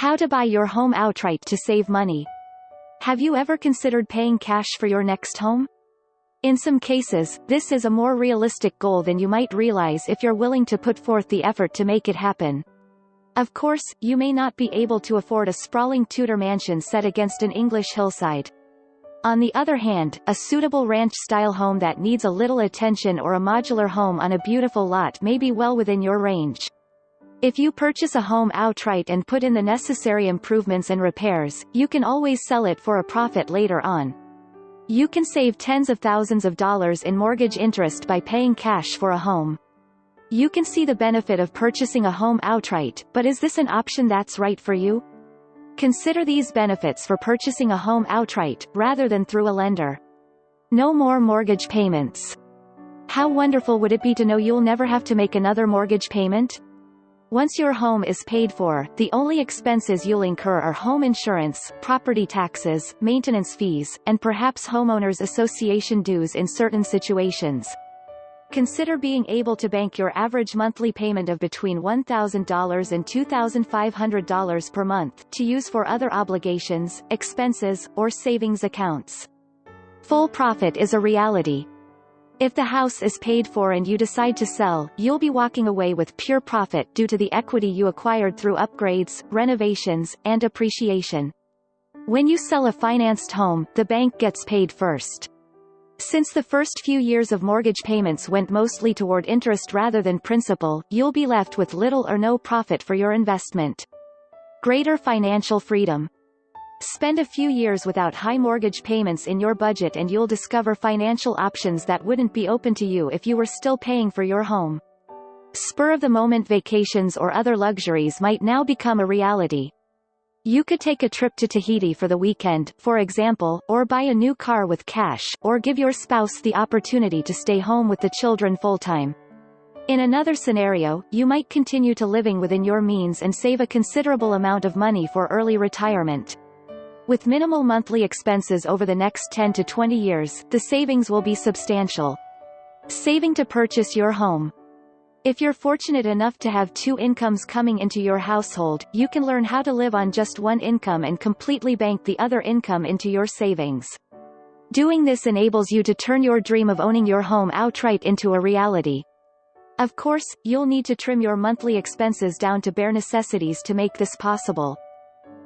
How to buy your home outright to save money. Have you ever considered paying cash for your next home? In some cases, this is a more realistic goal than you might realize if you're willing to put forth the effort to make it happen. Of course, you may not be able to afford a sprawling Tudor mansion set against an English hillside. On the other hand, a suitable ranch-style home that needs a little attention or a modular home on a beautiful lot may be well within your range. If you purchase a home outright and put in the necessary improvements and repairs, you can always sell it for a profit later on. You can save tens of thousands of dollars in mortgage interest by paying cash for a home. You can see the benefit of purchasing a home outright, but is this an option that's right for you? Consider these benefits for purchasing a home outright, rather than through a lender. No more mortgage payments. How wonderful would it be to know you'll never have to make another mortgage payment? Once your home is paid for, the only expenses you'll incur are home insurance, property taxes, maintenance fees, and perhaps homeowners association dues in certain situations. Consider being able to bank your average monthly payment of between $1,000 and $2,500 per month to use for other obligations, expenses, or savings accounts. Full profit is a reality. If the house is paid for and you decide to sell, you'll be walking away with pure profit due to the equity you acquired through upgrades, renovations, and appreciation. When you sell a financed home, the bank gets paid first. Since the first few years of mortgage payments went mostly toward interest rather than principal, you'll be left with little or no profit for your investment. Greater financial freedom. Spend a few years without high mortgage payments in your budget and you'll discover financial options that wouldn't be open to you if you were still paying for your home. Spur-of-the-moment vacations or other luxuries might now become a reality. You could take a trip to Tahiti for the weekend, for example, or buy a new car with cash, or give your spouse the opportunity to stay home with the children full-time. In another scenario, you might continue to living within your means and save a considerable amount of money for early retirement. With minimal monthly expenses over the next 10 to 20 years, the savings will be substantial. Saving to purchase your home. If you're fortunate enough to have two incomes coming into your household, you can learn how to live on just one income and completely bank the other income into your savings. Doing this enables you to turn your dream of owning your home outright into a reality. Of course, you'll need to trim your monthly expenses down to bare necessities to make this possible.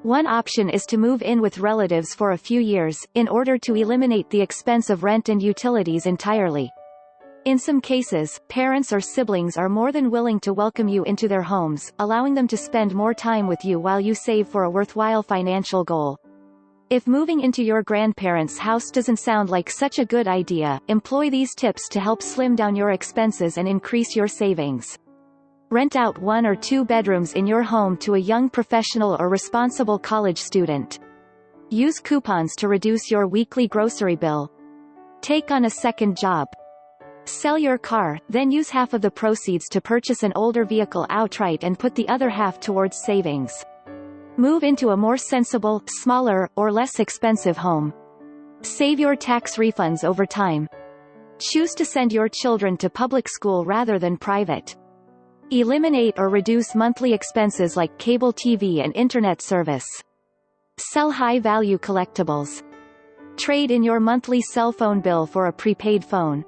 One option is to move in with relatives for a few years, in order to eliminate the expense of rent and utilities entirely. In some cases, parents or siblings are more than willing to welcome you into their homes, allowing them to spend more time with you while you save for a worthwhile financial goal. If moving into your grandparents' house doesn't sound like such a good idea, employ these tips to help slim down your expenses and increase your savings. Rent out 1 or 2 bedrooms in your home to a young professional or responsible college student. Use coupons to reduce your weekly grocery bill. Take on a second job. Sell your car, then use half of the proceeds to purchase an older vehicle outright and put the other half towards savings. Move into a more sensible, smaller, or less expensive home. Save your tax refunds over time. Choose to send your children to public school rather than private. Eliminate or reduce monthly expenses like cable TV and internet service. Sell high-value collectibles. Trade in your monthly cell phone bill for a prepaid phone.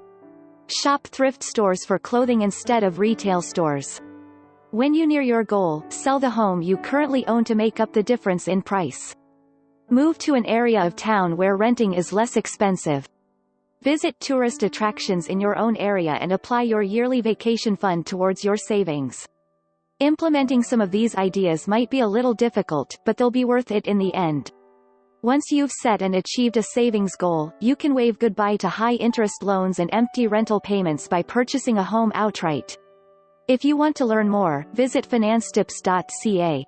Shop thrift stores for clothing instead of retail stores. When you near your goal, sell the home you currently own to make up the difference in price. Move to an area of town where renting is less expensive. Visit tourist attractions in your own area and apply your yearly vacation fund towards your savings. Implementing some of these ideas might be a little difficult, but they'll be worth it in the end. Once you've set and achieved a savings goal, you can wave goodbye to high-interest loans and empty rental payments by purchasing a home outright. If you want to learn more, visit financetips.ca.